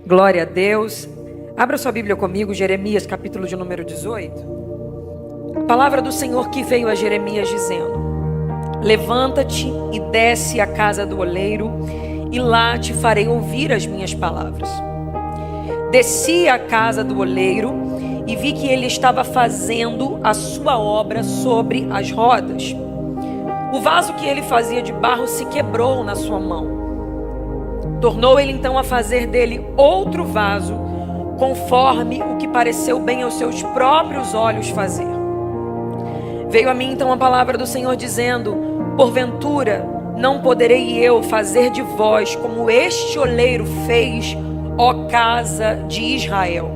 Glória a Deus. Abra sua Bíblia comigo, Jeremias, capítulo de número 18. A palavra do Senhor que veio a Jeremias dizendo: levanta-te e desce à casa do oleiro, e lá te farei ouvir as minhas palavras. Desci à casa do oleiro e vi que ele estava fazendo a sua obra sobre as rodas. O vaso que ele fazia de barro se quebrou na sua mão. Tornou ele então a fazer dele outro vaso, conforme o que pareceu bem aos seus próprios olhos fazer. Veio a mim então a palavra do Senhor dizendo: porventura não poderei eu fazer de vós como este oleiro fez, ó casa de Israel?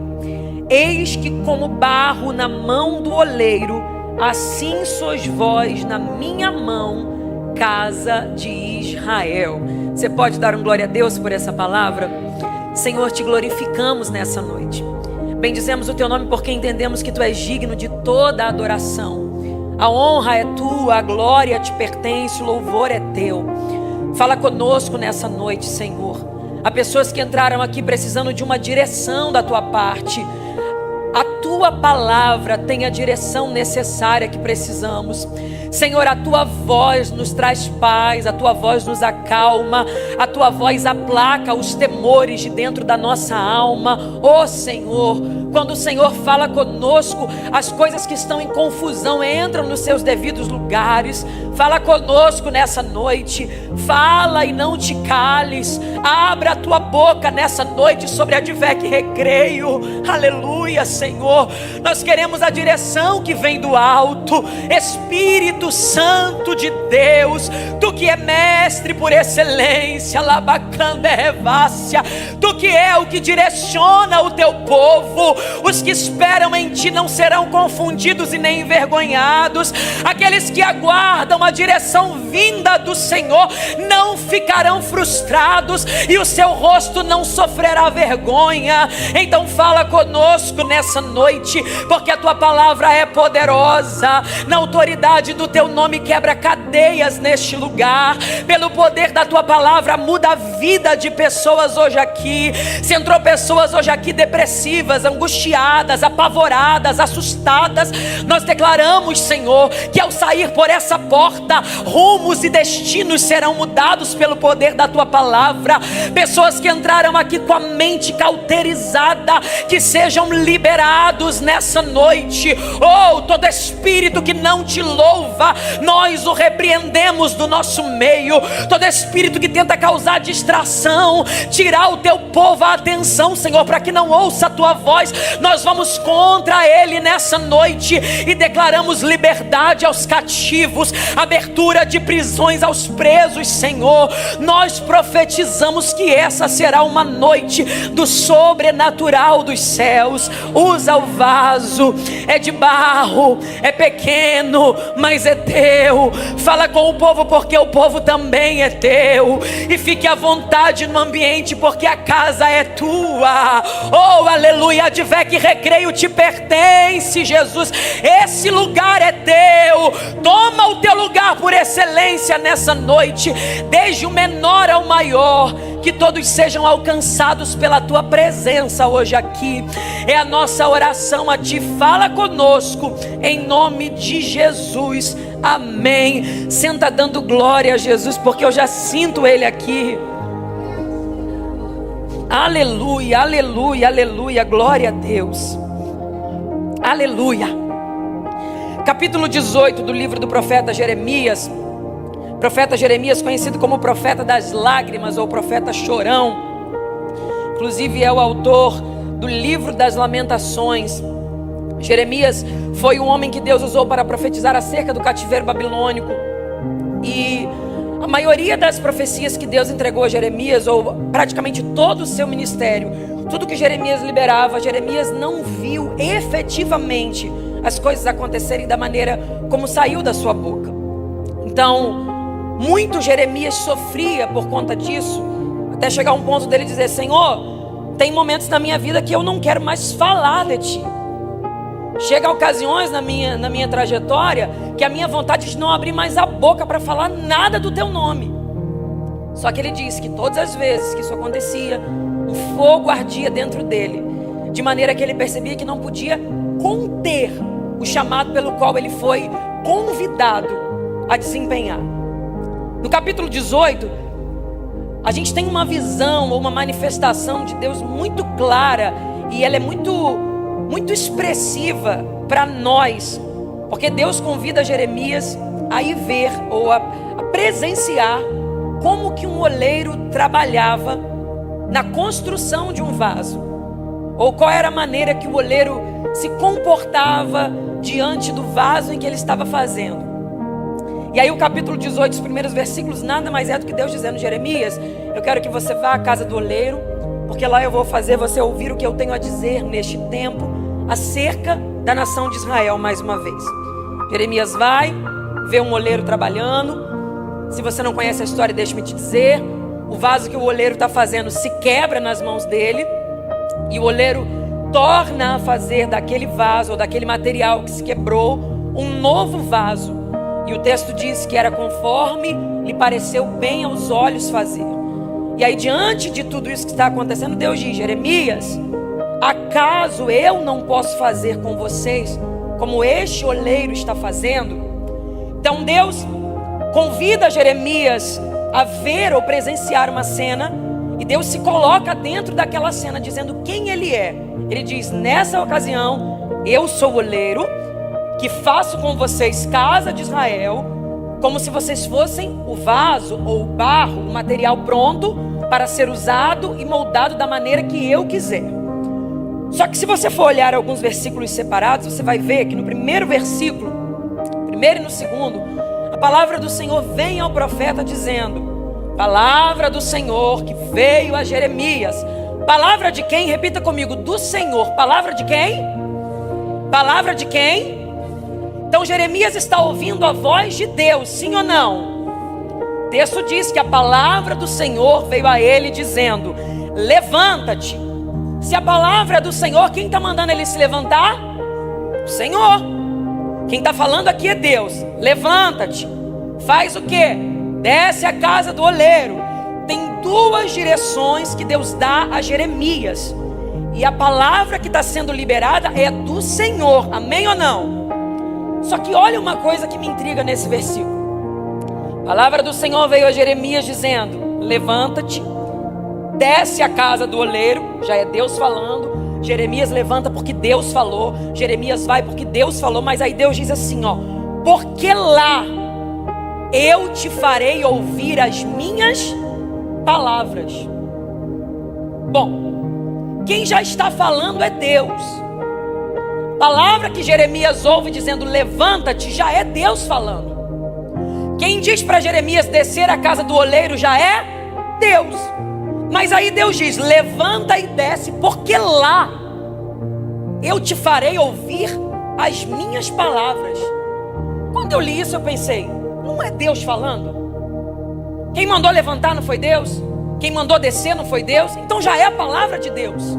Eis que como barro na mão do oleiro, assim sois vós na minha mão, casa de Israel. Você pode dar um glória a Deus por essa palavra? Senhor, te glorificamos nessa noite. Bendizemos o teu nome porque entendemos que tu és digno de toda a adoração. A honra é tua, a glória te pertence, o louvor é teu. Fala conosco nessa noite, Senhor. Há pessoas que entraram aqui precisando de uma direção da tua parte. A tua palavra tem a direção necessária que precisamos. Senhor, a tua voz nos traz paz, a tua voz nos acalma, a tua voz aplaca os temores de dentro da nossa alma. Ó Senhor, quando o Senhor fala conosco, as coisas que estão em confusão entram nos seus devidos lugares. Fala conosco nessa noite, fala e não te cales. Abra a tua boca nessa noite sobre a Advec Recreio. Aleluia, Senhor. Nós queremos a direção que vem do alto. Espírito Santo de Deus, tu que é mestre por excelência, Labacanderevácia, tu que é o que direciona o teu povo. Os que esperam em ti não serão confundidos e nem envergonhados. Aqueles que aguardam a direção vinda do Senhor não ficarão frustrados e o seu rosto não sofrerá vergonha. Então fala conosco nessa noite, porque a tua palavra é poderosa. Na autoridade do teu nome quebra cadeias neste lugar. Pelo poder da tua palavra muda a vida de pessoas hoje aqui. Se entrou pessoas hoje aqui depressivas, angustiadas, apavoradas, assustadas, nós declaramos, Senhor, que ao sair por essa porta, rumos e destinos serão mudados pelo poder da tua palavra. Pessoas que entraram aqui com a mente cauterizada, que sejam liberados nessa noite. Oh, todo espírito que não te louva, nós o repreendemos do nosso meio. Todo espírito que tenta causar distração, tirar o teu povo a atenção, Senhor, para que não ouça a tua voz, nós vamos contra ele nessa noite e declaramos liberdade aos cativos, abertura de prisões aos presos, Senhor. Nós profetizamos que essa será uma noite do sobrenatural dos céus. Usa o vaso, é de barro, é pequeno, mas é teu. Fala com o povo porque o povo também é teu. E fique à vontade no ambiente porque a casa é tua. Oh, aleluia, Advec Recreio te pertence, Jesus. Esse lugar é teu. Toma o teu lugar por excelência nessa noite, desde o menor ao maior, que todos sejam alcançados pela tua presença hoje aqui. É a nossa oração a ti. Fala conosco em nome de Jesus, amém. Senta dando glória a Jesus, porque eu já sinto ele aqui. Aleluia, aleluia, aleluia, glória a Deus. Aleluia. Capítulo 18 do livro do profeta Jeremias. Profeta Jeremias, conhecido como profeta das lágrimas ou profeta chorão. Inclusive é o autor do livro das lamentações. Jeremias foi um homem que Deus usou para profetizar acerca do cativeiro babilônico. E a maioria das profecias que Deus entregou a Jeremias, ou praticamente todo o seu ministério, tudo que Jeremias liberava, Jeremias não viu efetivamente as coisas acontecerem da maneira como saiu da sua boca. Então, muito Jeremias sofria por conta disso, até chegar um ponto dele dizer: Senhor, tem momentos na minha vida que eu não quero mais falar de ti. Chega ocasiões na minha trajetória que a minha vontade de não abrir mais a boca para falar nada do teu nome. Só que ele diz que todas as vezes que isso acontecia, um fogo ardia dentro dele, de maneira que ele percebia que não podia conter o chamado pelo qual ele foi convidado a desempenhar. No capítulo 18, a gente tem uma visão ou uma manifestação de Deus muito clara, e ela é muito expressiva para nós, porque Deus convida Jeremias a ir ver ou a presenciar como que um oleiro trabalhava na construção de um vaso, ou qual era a maneira que o oleiro se comportava diante do vaso em que ele estava fazendo. E aí o capítulo 18, os primeiros versículos, nada mais é do que Deus dizendo: Jeremias, eu quero que você vá à casa do oleiro, porque lá eu vou fazer você ouvir o que eu tenho a dizer neste tempo acerca da nação de Israel mais uma vez. Jeremias vai, vê um oleiro trabalhando. Se você não conhece a história, deixe-me te dizer, o vaso que o oleiro está fazendo se quebra nas mãos dele, e o oleiro torna a fazer daquele vaso, ou daquele material que se quebrou, um novo vaso. E o texto diz que era conforme lhe pareceu bem aos olhos fazer. E aí, diante de tudo isso que está acontecendo, Deus diz: Jeremias, acaso eu não posso fazer com vocês como este oleiro está fazendo? Então Deus convida Jeremias a ver ou presenciar uma cena, e Deus se coloca dentro daquela cena, dizendo quem Ele é. Ele diz: nessa ocasião, eu sou o oleiro, que faço com vocês, casa de Israel, como se vocês fossem o vaso ou o barro, o material pronto para ser usado e moldado da maneira que eu quiser. Só que se você for olhar alguns versículos separados, você vai ver que no primeiro versículo, primeiro e no segundo, a palavra do Senhor vem ao profeta dizendo: palavra do Senhor que veio a Jeremias. Palavra de quem? Repita comigo: do Senhor. Palavra de quem? Palavra de quem? Então Jeremias está ouvindo a voz de Deus, sim ou não? O texto diz que a palavra do Senhor veio a ele dizendo: levanta-te. Se a palavra é do Senhor, quem está mandando ele se levantar? O Senhor. Quem está falando aqui é Deus. Levanta-te. Faz o quê? Desce à casa do oleiro. Tem duas direções que Deus dá a Jeremias, e a palavra que está sendo liberada é do Senhor, amém ou não? Só que olha uma coisa que me intriga nesse versículo. A palavra do Senhor veio a Jeremias dizendo: levanta-te, desce à casa do oleiro. Já é Deus falando. Jeremias levanta porque Deus falou. Jeremias vai porque Deus falou. Mas aí Deus diz assim, ó: porque lá eu te farei ouvir as minhas palavras. Bom, quem já está falando é Deus. A palavra que Jeremias ouve dizendo levanta-te já é Deus falando. Quem diz para Jeremias descer à casa do oleiro já é Deus. Mas aí Deus diz: levanta e desce, porque lá eu te farei ouvir as minhas palavras. Quando eu li isso eu pensei: não é Deus falando? Quem mandou levantar não foi Deus? Quem mandou descer não foi Deus? Então já é a palavra de Deus.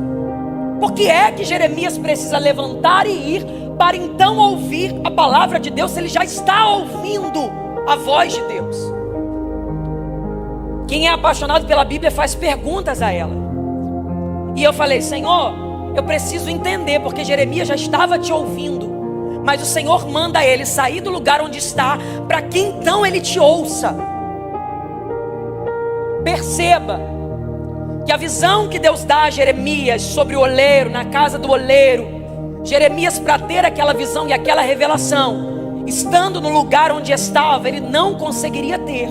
Por que é que Jeremias precisa levantar e ir para então ouvir a palavra de Deus, se ele já está ouvindo a voz de Deus? Quem é apaixonado pela Bíblia faz perguntas a ela. E eu falei: Senhor, eu preciso entender, porque Jeremias já estava te ouvindo, mas o Senhor manda ele sair do lugar onde está, para que então ele te ouça. Perceba que a visão que Deus dá a Jeremias sobre o oleiro, na casa do oleiro, Jeremias, para ter aquela visão e aquela revelação, estando no lugar onde estava, ele não conseguiria ter.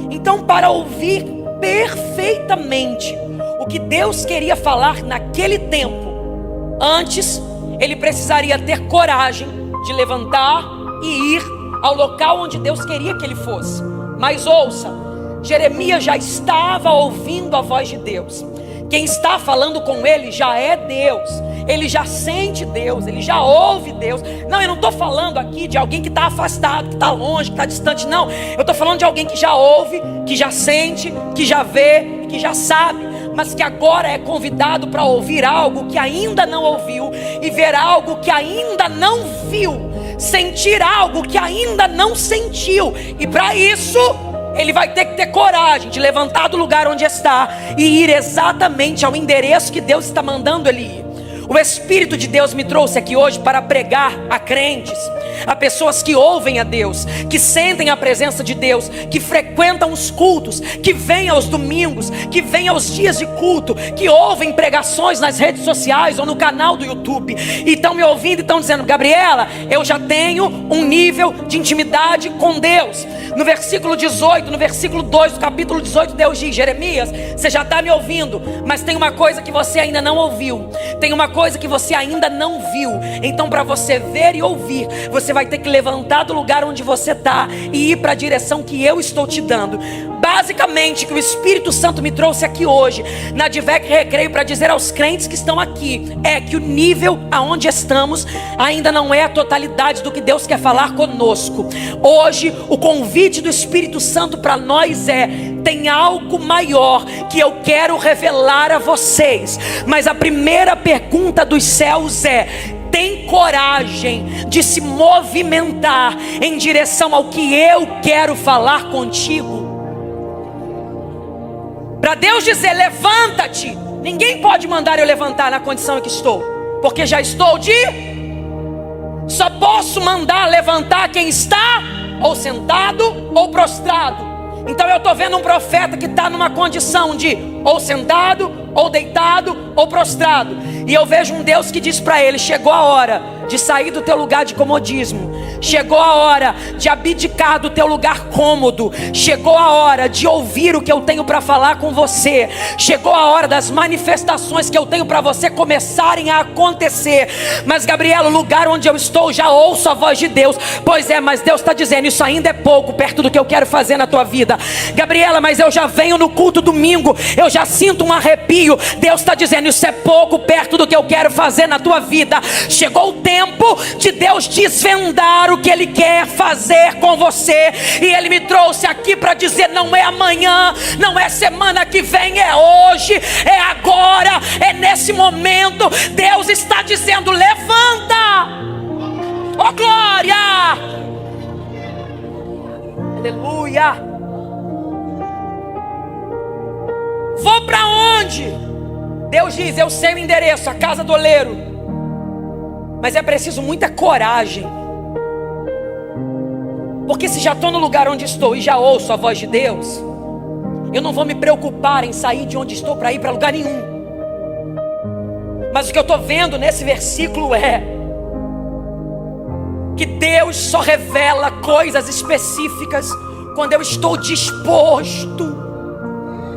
Então, para ouvir perfeitamente o que Deus queria falar naquele tempo, antes ele precisaria ter coragem de levantar e ir ao local onde Deus queria que ele fosse. Mas ouça, Jeremias já estava ouvindo a voz de Deus. Quem está falando com ele já é Deus. Ele já sente Deus, ele já ouve Deus. Não, eu não estou falando aqui de alguém que está afastado, que está longe, que está distante. Não, eu estou falando de alguém que já ouve, que já sente, que já vê, que já sabe, mas que agora é convidado para ouvir algo que ainda não ouviu, e ver algo que ainda não viu, sentir algo que ainda não sentiu. E para isso ele vai ter que ter coragem de levantar do lugar onde está e ir exatamente ao endereço que Deus está mandando ele ir. O Espírito de Deus me trouxe aqui hoje para pregar a crentes, a pessoas que ouvem a Deus, que sentem a presença de Deus, que frequentam os cultos, que vêm aos domingos, que vêm aos dias de culto, que ouvem pregações nas redes sociais ou no canal do YouTube, e estão me ouvindo e estão dizendo: Gabriela, eu já tenho um nível de intimidade com Deus. No versículo 18, no versículo 2 do capítulo 18, Deus diz: Jeremias, você já está me ouvindo, mas tem uma coisa que você ainda não ouviu, tem uma coisa que você ainda não viu. Então, para você ver e ouvir, você vai ter que levantar do lugar onde você está e ir para a direção que eu estou te dando. Basicamente, o que o Espírito Santo me trouxe aqui hoje, na Advec Recreio, para dizer aos crentes que estão aqui, é que o nível aonde estamos ainda não é a totalidade do que Deus quer falar conosco. Hoje, o convite do Espírito Santo para nós é: tem algo maior que eu quero revelar a vocês. Mas a primeira pergunta dos céus é: tem coragem de se movimentar em direção ao que eu quero falar contigo? Para Deus dizer: levanta-te, ninguém pode mandar eu levantar na condição em que estou, porque já estou só posso mandar levantar quem está ou sentado ou prostrado. Então eu estou vendo um profeta que está numa condição de ou sentado, ou deitado, ou prostrado. E eu vejo um Deus que diz para ele: chegou a hora de sair do teu lugar de comodismo. Chegou a hora de abdicar do teu lugar cômodo. Chegou a hora de ouvir o que eu tenho para falar com você. Chegou a hora das manifestações que eu tenho para você começarem a acontecer. Mas Gabriela, o lugar onde eu estou, já ouço a voz de Deus. Pois é, mas Deus está dizendo: isso ainda é pouco perto do que eu quero fazer na tua vida. Gabriela, mas eu já venho no culto domingo, eu já sinto um arrepio. Deus está dizendo: isso é pouco perto do que eu quero fazer na tua vida. Chegou o tempo de Deus desvendar o que Ele quer fazer com você. E Ele me trouxe aqui para dizer: não é amanhã, não é semana que vem, é hoje, é agora, é nesse momento. Deus está dizendo: levanta, oh glória, aleluia. Vou para onde? Deus diz: eu sei o endereço, a casa do oleiro. Mas é preciso muita coragem. Porque se já estou no lugar onde estou e já ouço a voz de Deus, eu não vou me preocupar em sair de onde estou para ir para lugar nenhum. Mas o que eu estou vendo nesse versículo é que Deus só revela coisas específicas quando eu estou disposto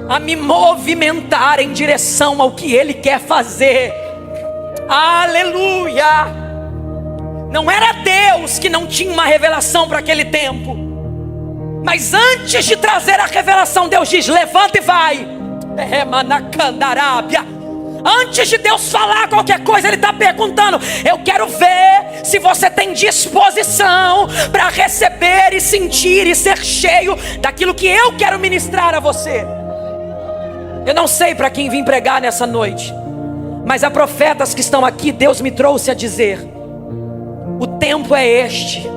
a me movimentar em direção ao que Ele quer fazer. Aleluia! Não era Deus que não tinha uma revelação para aquele tempo, mas antes de trazer a revelação, Deus diz: levanta e vai. Antes de Deus falar qualquer coisa, Ele está perguntando: eu quero ver se você tem disposição para receber e sentir e ser cheio daquilo que eu quero ministrar a você. Eu não sei para quem vim pregar nessa noite, mas há profetas que estão aqui. Deus me trouxe a dizer: o tempo é este,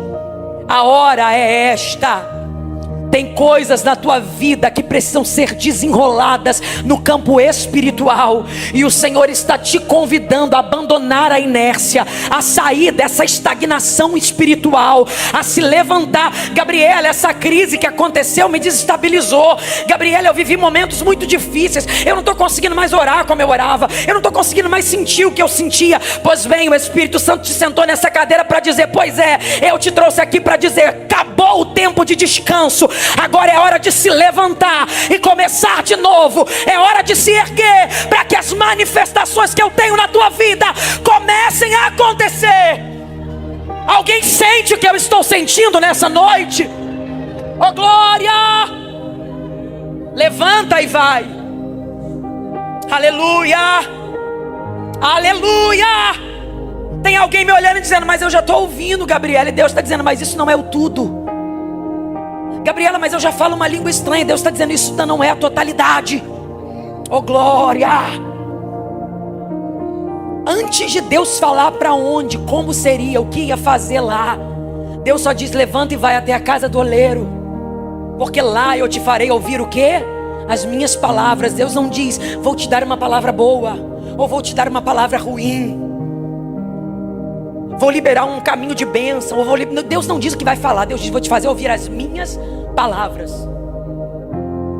a hora é esta. Tem coisas na tua vida que precisam ser desenroladas no campo espiritual. E o Senhor está te convidando a abandonar a inércia, a sair dessa estagnação espiritual, a se levantar. Gabriela, essa crise que aconteceu me desestabilizou. Gabriela, eu vivi momentos muito difíceis. Eu não estou conseguindo mais orar como eu orava. Eu não estou conseguindo mais sentir o que eu sentia. Pois bem, o Espírito Santo te sentou nessa cadeira para dizer: pois é, eu te trouxe aqui para dizer: acabou o tempo de descanso. Agora é hora de se levantar e começar de novo. É hora de se erguer para que as manifestações que eu tenho na tua vida comecem a acontecer. Alguém sente o que eu estou sentindo nessa noite? Oh glória! Levanta e vai. Aleluia! Aleluia! Tem alguém me olhando e dizendo: mas eu já estou ouvindo, Gabriela. E Deus está dizendo: mas isso não é o tudo. Gabriela, mas eu já falo uma língua estranha. Deus está dizendo: isso ainda não é a totalidade. Oh glória! Antes de Deus falar para onde, como seria, o que ia fazer lá, Deus só diz: levanta e vai até a casa do oleiro. porque lá eu te farei ouvir o quê? As minhas palavras. Deus não diz, vou te dar uma palavra boa, ou vou te dar uma palavra ruim, vou liberar um caminho de bênção, Deus não diz o que vai falar. Deus diz, vou te fazer ouvir as minhas palavras.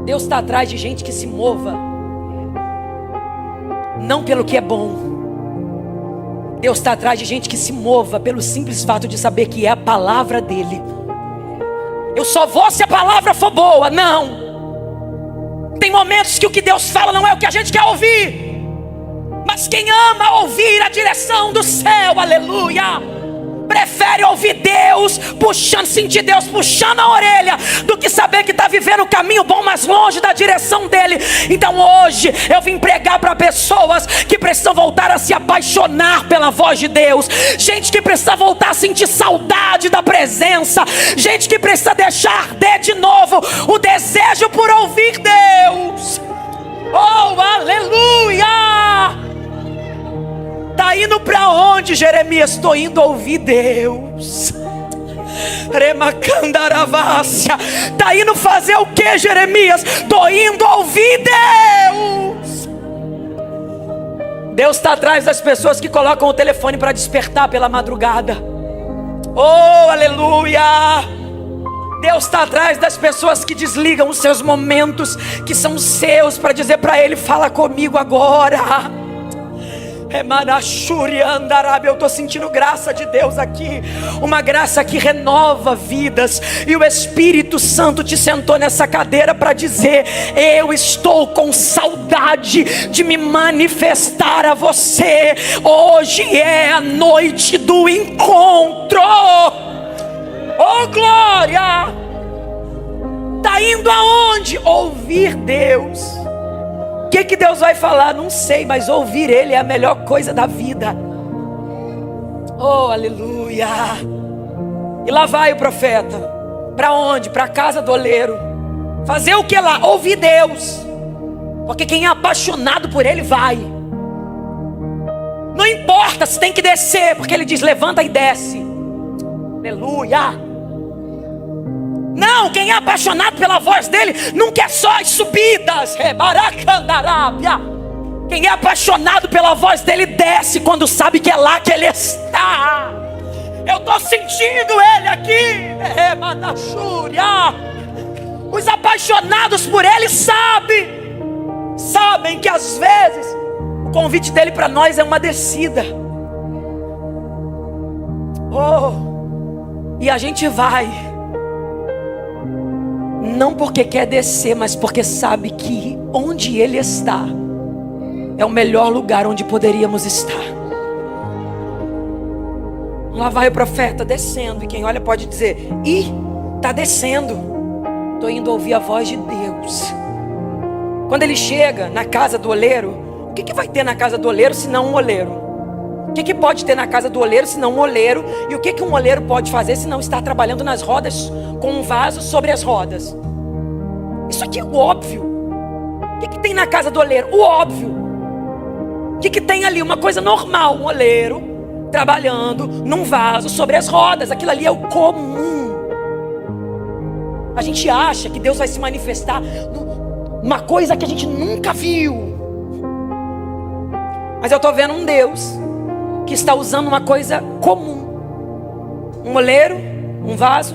Deus está atrás de gente que se mova, não pelo que é bom. Deus está atrás de gente que se mova pelo simples fato de saber que é a palavra dele. Eu só vou se a palavra for boa. Não. Tem momentos que o que Deus fala não é o que a gente quer ouvir, mas quem ama ouvir a direção do céu, aleluia, prefere ouvir Deus puxando, sentir Deus puxando a orelha, do que saber que está vivendo o caminho bom, mas longe da direção dele. Então hoje eu vim pregar para pessoas que precisam voltar a se apaixonar pela voz de Deus, gente que precisa voltar a sentir saudade da presença, gente que precisa deixar de novo o desejo por ouvir Deus. Oh, aleluia! Tá indo para onde, Jeremias? Estou indo ouvir Deus. Remacandaravassia. Tá indo fazer o que, Jeremias? Estou indo ouvir Deus. Deus está atrás das pessoas que colocam o telefone para despertar pela madrugada. Oh, aleluia! Deus está atrás das pessoas que desligam os seus momentos que são seus para dizer para Ele, fala comigo agora. Eu estou sentindo graça de Deus aqui, uma graça que renova vidas, e o Espírito Santo te sentou nessa cadeira para dizer, eu estou com saudade de me manifestar a você. Hoje é a noite do encontro. Oh glória! Está indo aonde? Ouvir Deus. O que Deus vai falar? Não sei, mas ouvir Ele é a melhor coisa da vida. Oh, aleluia. E lá vai o profeta. Para onde? Para a casa do oleiro. Fazer o que lá? Ouvir Deus. Porque quem é apaixonado por Ele vai. Não importa se tem que descer, porque Ele diz, levanta e desce. Aleluia. Não, quem é apaixonado pela voz dele não quer só as subidas. Quem é apaixonado pela voz dele desce quando sabe que é lá que ele está. Eu estou sentindo ele aqui. Os apaixonados por ele sabem que às vezes o convite dele para nós é uma descida. Oh, e a gente vai. Não porque quer descer, mas porque sabe que onde Ele está é o melhor lugar onde poderíamos estar. Lá vai o profeta descendo, e quem olha pode dizer, está descendo. Estou indo ouvir a voz de Deus. Quando ele chega na casa do oleiro, o que vai ter na casa do oleiro se não um oleiro? O que pode ter na casa do oleiro se não um oleiro? E o que um oleiro pode fazer se não estar trabalhando nas rodas com um vaso sobre as rodas? Isso aqui é o óbvio. O que tem na casa do oleiro? O óbvio. O que tem ali? Uma coisa normal. Um oleiro trabalhando num vaso sobre as rodas. Aquilo ali é o comum. A gente acha que Deus vai se manifestar numa coisa que a gente nunca viu. Mas eu estou vendo um Deus que está usando uma coisa comum. Um oleiro, um vaso,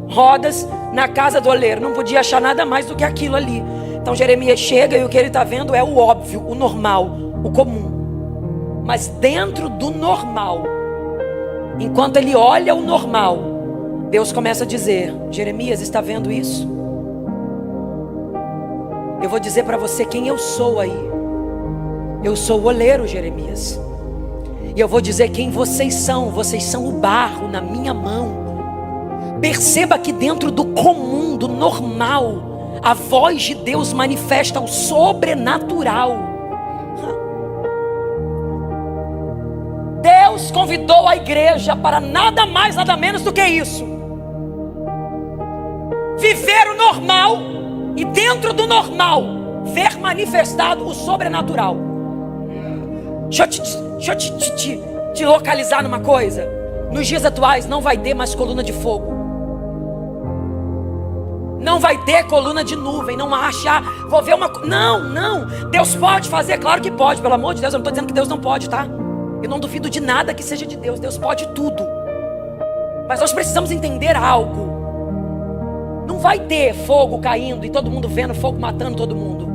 rodas na casa do oleiro. Não podia achar nada mais do que aquilo ali. Então Jeremias chega e o que ele está vendo é o óbvio, o normal, o comum. Mas dentro do normal, enquanto ele olha o normal, Deus começa a dizer, Jeremias, está vendo isso? Eu vou dizer para você quem eu sou aí. Eu sou o oleiro, Jeremias. E eu vou dizer quem vocês são o barro na minha mão. Perceba que dentro do comum, do normal, a voz de Deus manifesta o sobrenatural. Deus convidou a igreja para nada mais, nada menos do que isso. Viver o normal e dentro do normal, ver manifestado o sobrenatural. Deixa eu te localizar numa coisa. Nos dias atuais não vai ter mais coluna de fogo. Não vai ter coluna de nuvem. Não acha, vou ver uma... Não. Deus pode fazer, claro que pode. Pelo amor de Deus, eu não estou dizendo que Deus não pode, tá? Eu não duvido de nada que seja de Deus. Deus pode tudo. Mas nós precisamos entender algo. Não vai ter fogo caindo e todo mundo vendo fogo matando todo mundo.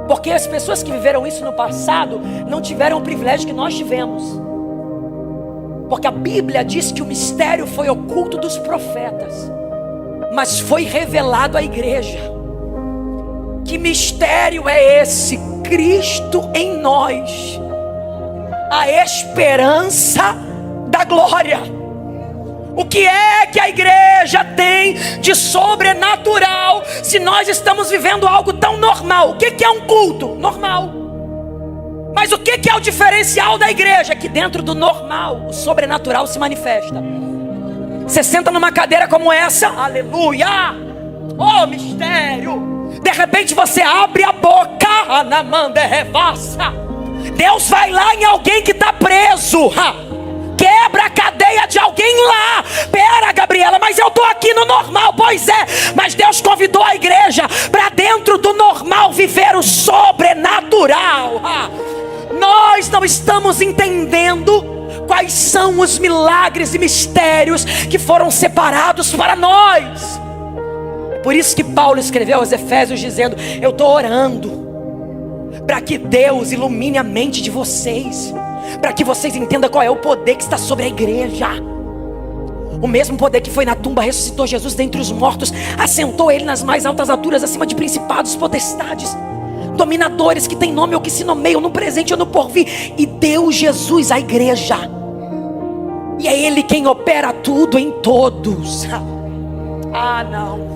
Porque as pessoas que viveram isso no passado não tiveram o privilégio que nós tivemos. Porque a Bíblia diz que o mistério foi oculto dos profetas, mas foi revelado à igreja. Que mistério é esse? Cristo em nós, a esperança da glória. O que é que a igreja tem de sobrenatural se nós estamos vivendo algo tão normal? O que é um culto? Normal. Mas o que é o diferencial da igreja? Que dentro do normal, o sobrenatural se manifesta. Você senta numa cadeira como essa, aleluia, oh mistério. De repente você abre a boca, anamanda revassa. Deus vai lá em alguém que está preso, quebra a cadeia de alguém lá. Pera, Gabriela, mas eu estou aqui no normal. Pois é, mas Deus convidou a igreja para dentro do normal viver o sobrenatural. Nós não estamos entendendo quais são os milagres e mistérios que foram separados para nós. Por isso que Paulo escreveu aos Efésios dizendo: eu estou orando para que Deus ilumine a mente de vocês, para que vocês entendam qual é o poder que está sobre a igreja. O mesmo poder que foi na tumba ressuscitou Jesus dentre os mortos, assentou ele nas mais altas alturas, acima de principados, potestades, dominadores que têm nome ou que se nomeiam no presente ou no porvir, e deu Jesus à igreja. E é ele quem opera tudo em todos. Não.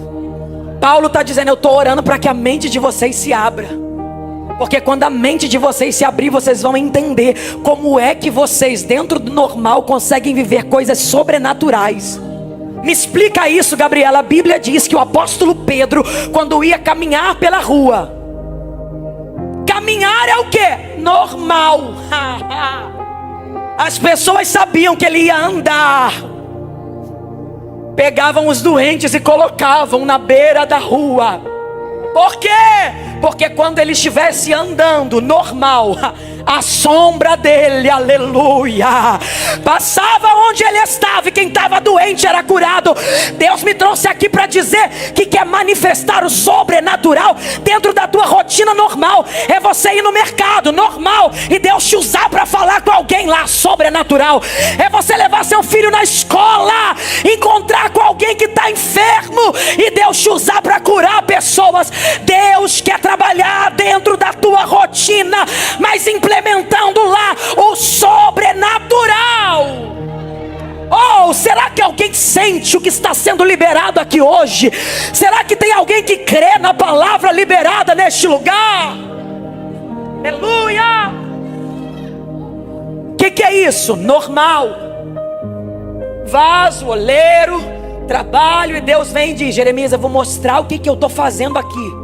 Paulo está dizendo: eu estou orando para que a mente de vocês se abra. Porque quando a mente de vocês se abrir, vocês vão entender como é que vocês, dentro do normal, conseguem viver coisas sobrenaturais. Me explica isso, Gabriela. A Bíblia diz que o apóstolo Pedro, quando ia caminhar pela rua, caminhar é o que? Normal. As pessoas sabiam que ele ia andar. Pegavam os doentes e colocavam na beira da rua. Por quê? Porque quando ele estivesse andando normal, a sombra dele, aleluia, passava onde ele estava, e quem estava doente era curado. Deus me trouxe aqui para dizer que quer manifestar o sobrenatural dentro da tua rotina normal. É você ir no mercado normal e Deus te usar para falar com alguém lá, sobrenatural. É você levar seu filho na escola, encontrar com alguém que está enfermo e Deus te usar para curar pessoas. Deus quer trabalhar dentro da tua rotina, mas implementando lá o sobrenatural. Oh, será que alguém sente o que está sendo liberado aqui hoje? Será que tem alguém que crê na palavra liberada neste lugar? Aleluia! O que é isso? Normal. Vaso, oleiro, trabalho, e Deus vem e diz: Jeremias, eu vou mostrar o que eu estou fazendo aqui.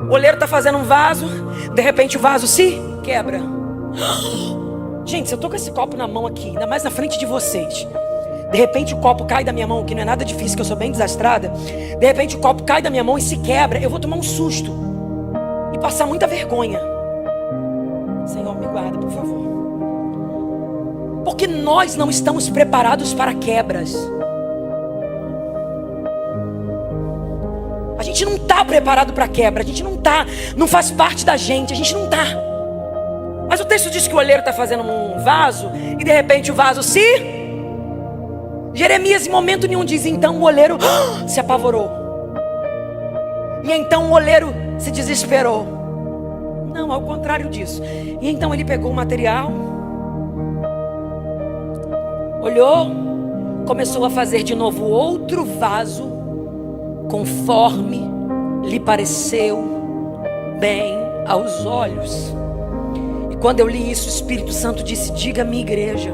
O oleiro está fazendo um vaso, de repente o vaso se quebra. Gente, se eu estou com esse copo na mão aqui, ainda mais na frente de vocês, de repente o copo cai da minha mão, que não é nada difícil, que eu sou bem desastrada. De repente o copo cai da minha mão e se quebra, eu vou tomar um susto e passar muita vergonha. Senhor, me guarda, por favor. Porque nós não estamos preparados para quebras. A gente não está preparado para quebra. A gente não está, não faz parte da gente. A gente não está. Mas o texto diz que o oleiro está fazendo um vaso e de repente o vaso se... Jeremias em momento nenhum diz: então o oleiro se apavorou. E então o oleiro se desesperou. Não, ao contrário disso. E então ele pegou o material, olhou, começou a fazer de novo outro vaso, conforme lhe pareceu bem aos olhos. E quando eu li isso, o Espírito Santo disse: diga à minha igreja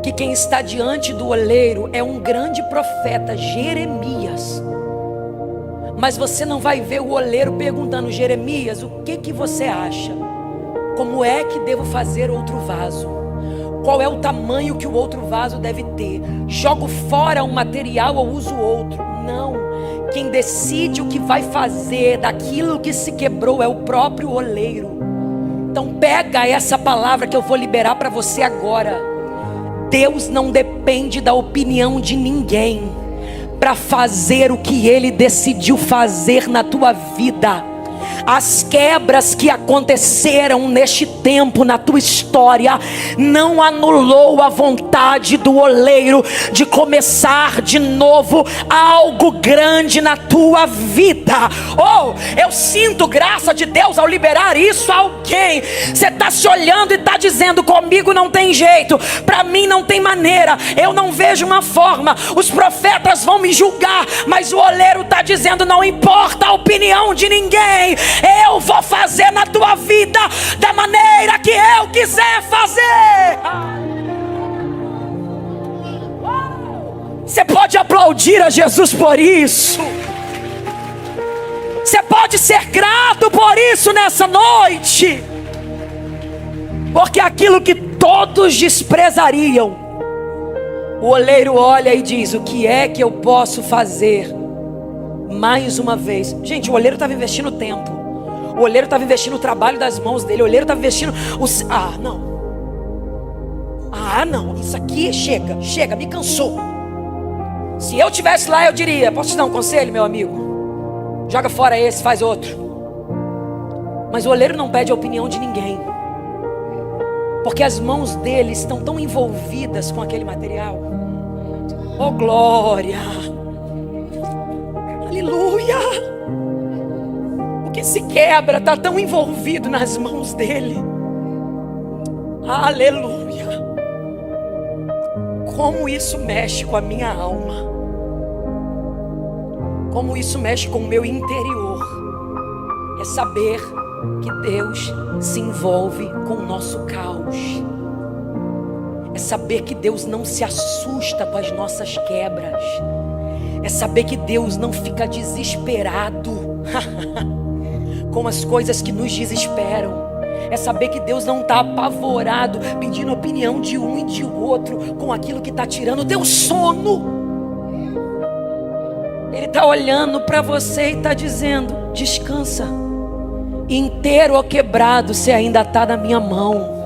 que quem está diante do oleiro é um grande profeta, Jeremias. Mas você não vai ver o oleiro perguntando: Jeremias, o que você acha? Como é que devo fazer outro vaso? qual é o tamanho que o outro vaso deve ter. Jogo fora um material ou uso outro. Não. Quem decide o que vai fazer daquilo que se quebrou é o próprio oleiro. Então pega essa palavra que eu vou liberar para você agora. Deus não depende da opinião de ninguém para fazer o que Ele decidiu fazer na tua vida. As quebras que aconteceram neste tempo na tua história não anulou a vontade do oleiro de começar de novo algo grande na tua vida. Oh, eu sinto graça de Deus ao liberar isso a alguém. Você está se olhando e está dizendo: comigo não tem jeito, para mim não tem maneira, eu não vejo uma forma, os profetas vão me julgar. Mas o oleiro está dizendo: não importa a opinião de ninguém, eu vou fazer na tua vida da maneira que eu quiser fazer. Você pode aplaudir a Jesus por isso. Você pode ser grato por isso nessa noite. Porque aquilo que todos desprezariam, o oleiro olha e diz: o que é que eu posso fazer mais uma vez? Gente, o oleiro estava investindo tempo. O oleiro estava investindo o trabalho das mãos dele. O oleiro estava investindo não, isso aqui chega, me cansou. Se eu tivesse lá, eu diria: posso te dar um conselho, meu amigo? Joga fora esse, faz outro. Mas o oleiro não pede a opinião de ninguém, porque as mãos dele estão tão envolvidas com aquele material. Oh glória, aleluia. O que se quebra está tão envolvido nas mãos dele. Aleluia. Como isso mexe com a minha alma, como isso mexe com o meu interior. É saber que Deus se envolve com o nosso caos. É saber que Deus não se assusta com as nossas quebras. É saber que Deus não fica desesperado com as coisas que nos desesperam. É saber que Deus não está apavorado, pedindo opinião de um e de outro com aquilo que está tirando o teu sono. Ele está olhando para você e está dizendo: descansa. Inteiro ou quebrado, você ainda está na minha mão.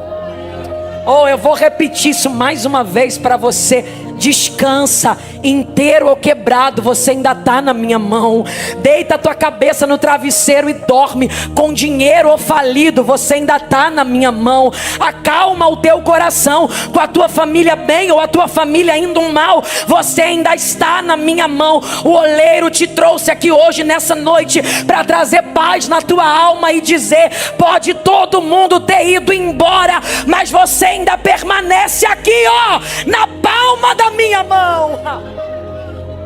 Oh, eu vou repetir isso mais uma vez para você. Descansa, inteiro ou quebrado, você ainda está na minha mão. Deita a tua cabeça no travesseiro e dorme. Com dinheiro ou falido, você ainda está na minha mão. Acalma o teu coração. Com a tua família bem ou a tua família indo mal, você ainda está na minha mão. O oleiro te trouxe aqui hoje, nessa noite, para trazer paz na tua alma e dizer: pode todo mundo ter ido embora, mas você ainda permanece aqui, ó, na palma da minha mão.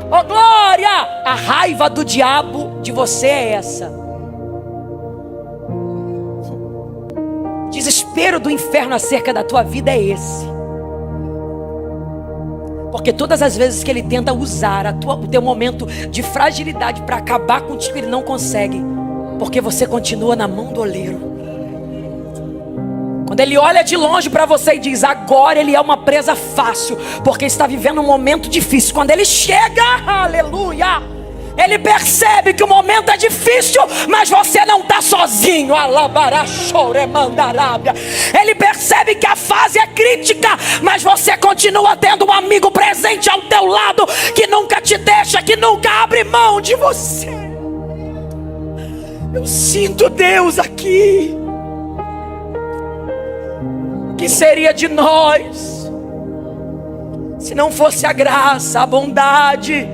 Oh glória! A raiva do diabo de você é essa. O desespero do inferno acerca da tua vida é esse. Porque todas as vezes que ele tenta usar o teu momento de fragilidade para acabar contigo, ele não consegue, porque você continua na mão do oleiro. Quando ele olha de longe para você e diz: agora ele é uma presa fácil, porque está vivendo um momento difícil. Quando ele chega, aleluia, ele percebe que o momento é difícil, mas você não está sozinho. Ele percebe que a fase é crítica, mas você continua tendo um amigo presente ao teu lado, que nunca te deixa, que nunca abre mão de você. Eu sinto Deus aqui. O que seria de nós se não fosse a graça, a bondade,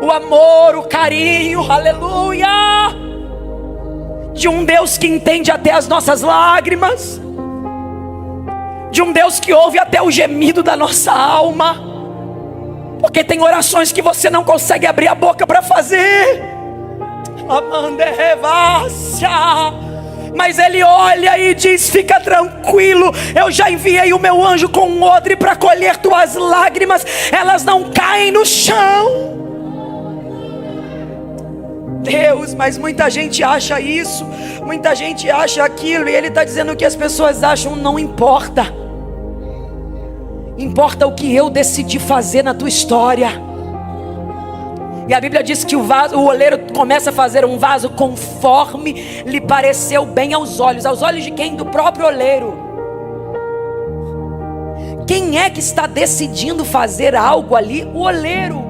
o amor, o carinho, aleluia, de um Deus que entende até as nossas lágrimas, de um Deus que ouve até o gemido da nossa alma, porque tem orações que você não consegue abrir a boca para fazer. Mas ele olha e diz: fica tranquilo, eu já enviei o meu anjo com um odre para colher tuas lágrimas, elas não caem no chão. Deus, mas muita gente acha isso, muita gente acha aquilo, e ele está dizendo: o que as pessoas acham não importa. importa o que eu decidi fazer na tua história. E a Bíblia diz que o oleiro começa a fazer um vaso conforme lhe pareceu bem aos olhos de quem? Do próprio oleiro. Quem é que está decidindo fazer algo ali? O oleiro.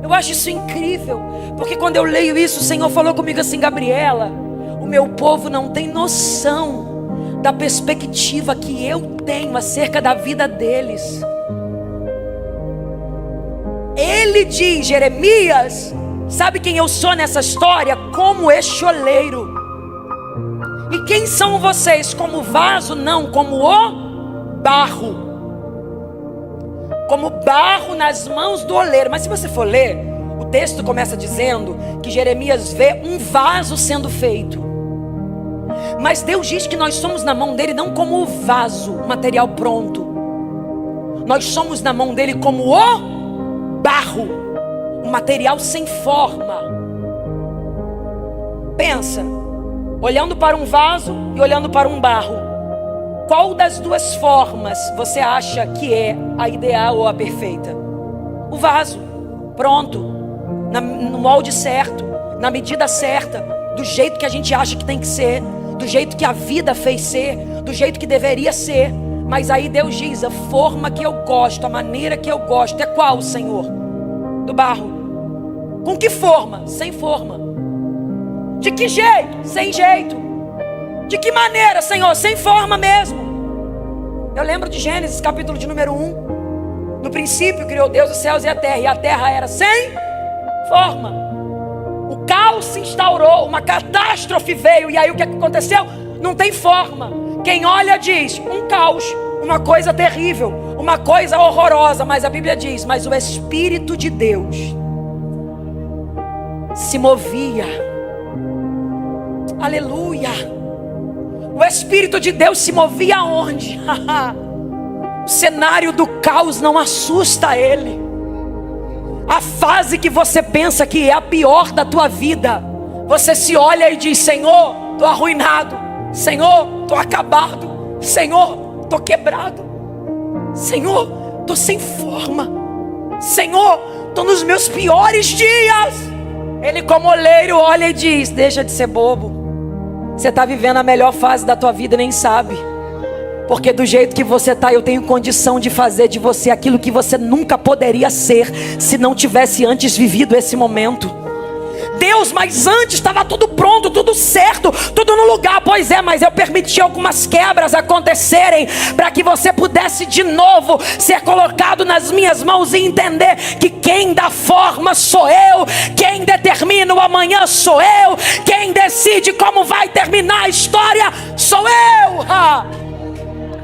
Eu acho isso incrível, porque quando eu leio isso, o Senhor falou comigo assim: Gabriela, o meu povo não tem noção da perspectiva que eu tenho acerca da vida deles. Ele diz, Jeremias, sabe quem eu sou nessa história? Como este oleiro. E quem são vocês? Como vaso? Não, como o barro. Como barro nas mãos do oleiro. Mas se você for ler, o texto começa dizendo que Jeremias vê um vaso sendo feito. Mas Deus diz que nós somos na mão dele não como o vaso, o material pronto. Nós somos na mão dele como o barro, um material sem forma. Pensa, olhando para um vaso e olhando para um barro, qual das duas formas você acha que é a ideal ou a perfeita? O vaso, pronto, no molde certo, na medida certa, do jeito que a gente acha que tem que ser, do jeito que a vida fez ser, do jeito que deveria ser. Mas aí Deus diz, a forma que eu gosto, a maneira que eu gosto é qual, Senhor? Do barro. Com que forma? Sem forma. De que jeito? Sem jeito. De que maneira, Senhor? Sem forma mesmo. Eu lembro de Gênesis capítulo de número 1. No princípio criou Deus os céus e a terra era sem forma. O caos se instaurou, uma catástrofe veio, e aí o que aconteceu? Não tem forma. Quem olha diz, um caos, uma coisa terrível, uma coisa horrorosa. Mas a Bíblia diz, mas o Espírito de Deus se movia. Aleluia. O Espírito de Deus se movia aonde? O cenário do caos não assusta ele. A fase que você pensa que é a pior da tua vida, você se olha e diz, Senhor, estou arruinado, Senhor, estou acabado, Senhor, estou quebrado, Senhor, estou sem forma, Senhor, estou nos meus piores dias. Ele como oleiro olha e diz, deixa de ser bobo. Você está vivendo a melhor fase da tua vida e nem sabe. Porque do jeito que você está, eu tenho condição de fazer de você aquilo que você nunca poderia ser, se não tivesse antes vivido esse momento. Deus, mas antes estava tudo pronto, tudo certo, tudo no lugar. Pois é, mas eu permiti algumas quebras acontecerem, para que você pudesse de novo ser colocado nas minhas mãos e entender que quem dá forma sou eu, quem determina o amanhã sou eu, quem decide como vai terminar a história sou eu.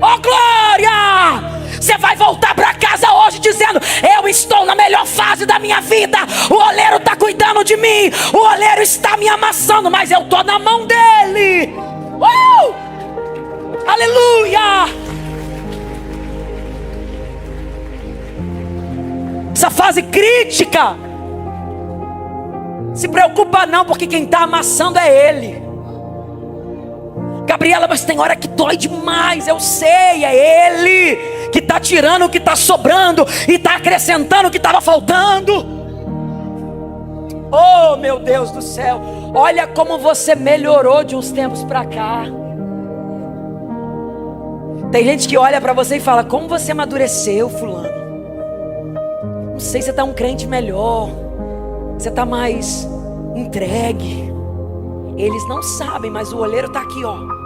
Oh glória! Você vai voltar para casa hoje dizendo, eu estou na melhor fase da minha vida. O oleiro está cuidando de mim, o oleiro está me amassando, mas eu estou na mão dele. Aleluia! Essa fase crítica, se preocupa não, porque quem está amassando é ele. Gabriela, mas tem hora que dói demais, eu sei, é ele que está tirando o que está sobrando e está acrescentando o que estava faltando. Oh meu Deus do céu, olha como você melhorou de uns tempos para cá. Tem gente que olha para você e fala, como você amadureceu, fulano. Não sei, você está um crente melhor, você está mais entregue. Eles não sabem, mas o oleiro está aqui, ó.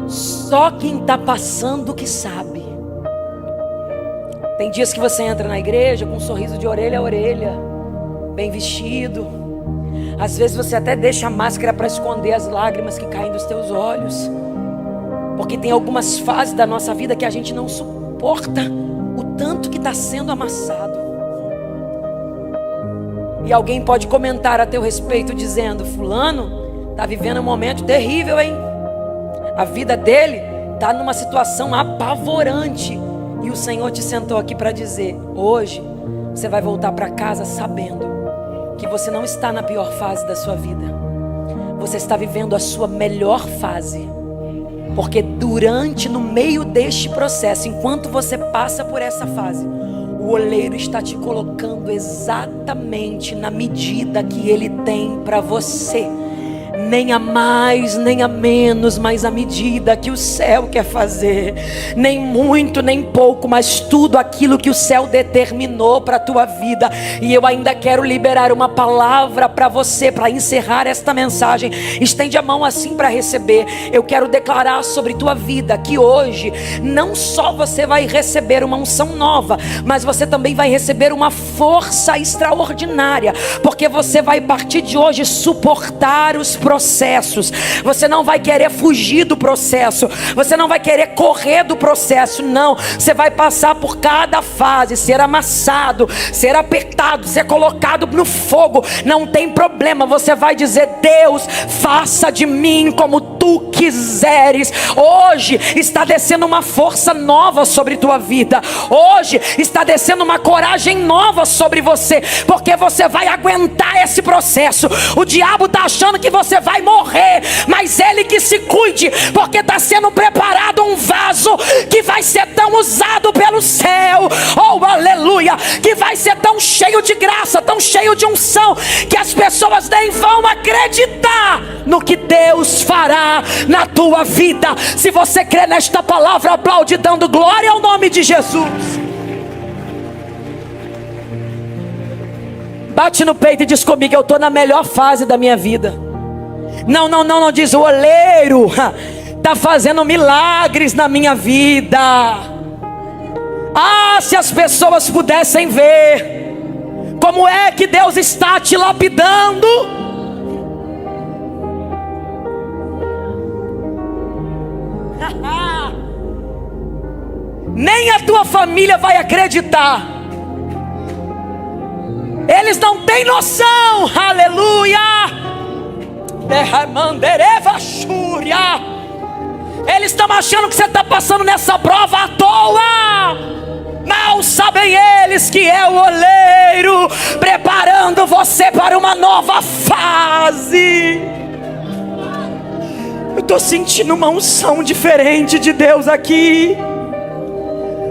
Só quem está passando que sabe. Tem dias que você entra na igreja com um sorriso de orelha a orelha, bem vestido. Às vezes você até deixa a máscara para esconder as lágrimas que caem dos teus olhos, porque tem algumas fases da nossa vida que a gente não suporta o tanto que está sendo amassado. E alguém pode comentar a teu respeito dizendo, fulano está vivendo um momento terrível, hein? A vida dele está numa situação apavorante. E o Senhor te sentou aqui para dizer, hoje você vai voltar para casa sabendo que você não está na pior fase da sua vida. Você está vivendo a sua melhor fase. Porque no meio deste processo, enquanto você passa por essa fase, o oleiro está te colocando exatamente na medida que ele tem para você. Nem a mais, nem a menos, mas a medida que o céu quer fazer. Nem muito, nem pouco, mas tudo aquilo que o céu determinou para a tua vida. E eu ainda quero liberar uma palavra para você, para encerrar esta mensagem. Estende a mão assim para receber. Eu quero declarar sobre tua vida que hoje, não só você vai receber uma unção nova, mas você também vai receber uma força extraordinária. Porque você vai, a partir de hoje, suportar os processos. Você não vai querer fugir do processo, você não vai querer correr do processo, não. Você vai passar por cada fase, ser amassado, ser apertado, ser colocado no fogo, não tem problema. Você vai dizer: Deus, faça de mim como tu quiseres. Hoje está descendo uma força nova sobre tua vida. Hoje está descendo uma coragem nova sobre você, porque você vai aguentar esse processo. O diabo está achando que você vai morrer, mas ele que se cuide, porque está sendo preparado um vaso que vai ser tão usado pelo céu, oh aleluia, que vai ser tão cheio de graça, tão cheio de unção, que as pessoas nem vão acreditar no que Deus fará na tua vida. Se você crê nesta palavra, aplaude dando glória ao nome de Jesus. Bate no peito e diz comigo: eu estou na melhor fase da minha vida. Não, diz: o oleiro está fazendo milagres na minha vida. Ah, se as pessoas pudessem ver como é que Deus está te lapidando. Nem a tua família vai acreditar. Eles não têm noção, aleluia. Eles estão achando que você está passando nessa prova à toa. Mal sabem eles que é o oleiro preparando você para uma nova fase. Eu estou sentindo uma unção diferente de Deus aqui.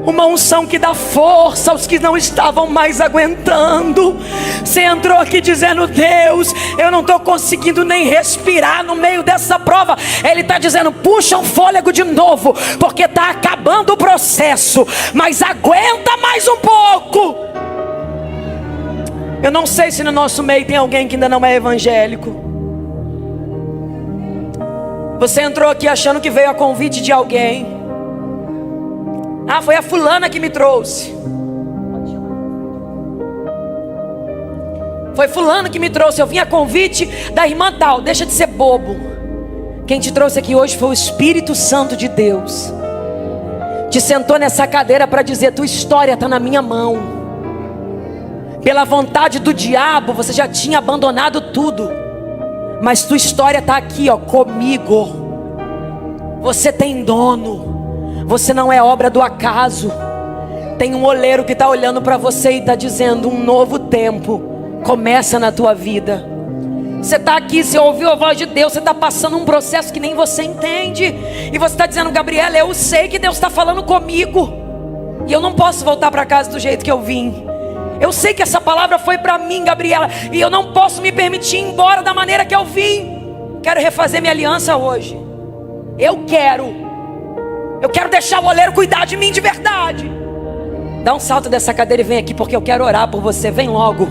Uma unção que dá força aos que não estavam mais aguentando. Você entrou aqui dizendo: Deus, eu não estou conseguindo nem respirar no meio dessa prova. Ele está dizendo: puxa um fôlego de novo, porque está acabando o processo, mas aguenta mais um pouco. Eu não sei se no nosso meio tem alguém que ainda não é evangélico. Você entrou aqui achando que veio a convite de alguém. Ah, foi a fulana que me trouxe. Foi fulano que me trouxe. Eu vim a convite da irmã tal. Deixa de ser bobo. Quem te trouxe aqui hoje foi o Espírito Santo de Deus. Te sentou nessa cadeira para dizer: tua história está na minha mão. Pela vontade do diabo você já tinha abandonado tudo, mas tua história está aqui, ó, comigo. Você tem dono. Você não é obra do acaso. Tem um oleiro que está olhando para você e está dizendo: um novo tempo começa na tua vida. Você está aqui, você ouviu a voz de Deus, você está passando um processo que nem você entende, e você está dizendo: Gabriela, eu sei que Deus está falando comigo, e eu não posso voltar para casa do jeito que eu vim. Eu sei que essa palavra foi para mim, Gabriela, e eu não posso me permitir ir embora da maneira que eu vim. Quero refazer minha aliança hoje. Eu quero deixar o oleiro cuidar de mim de verdade. Dá um salto dessa cadeira e vem aqui, porque eu quero orar por você. Vem logo.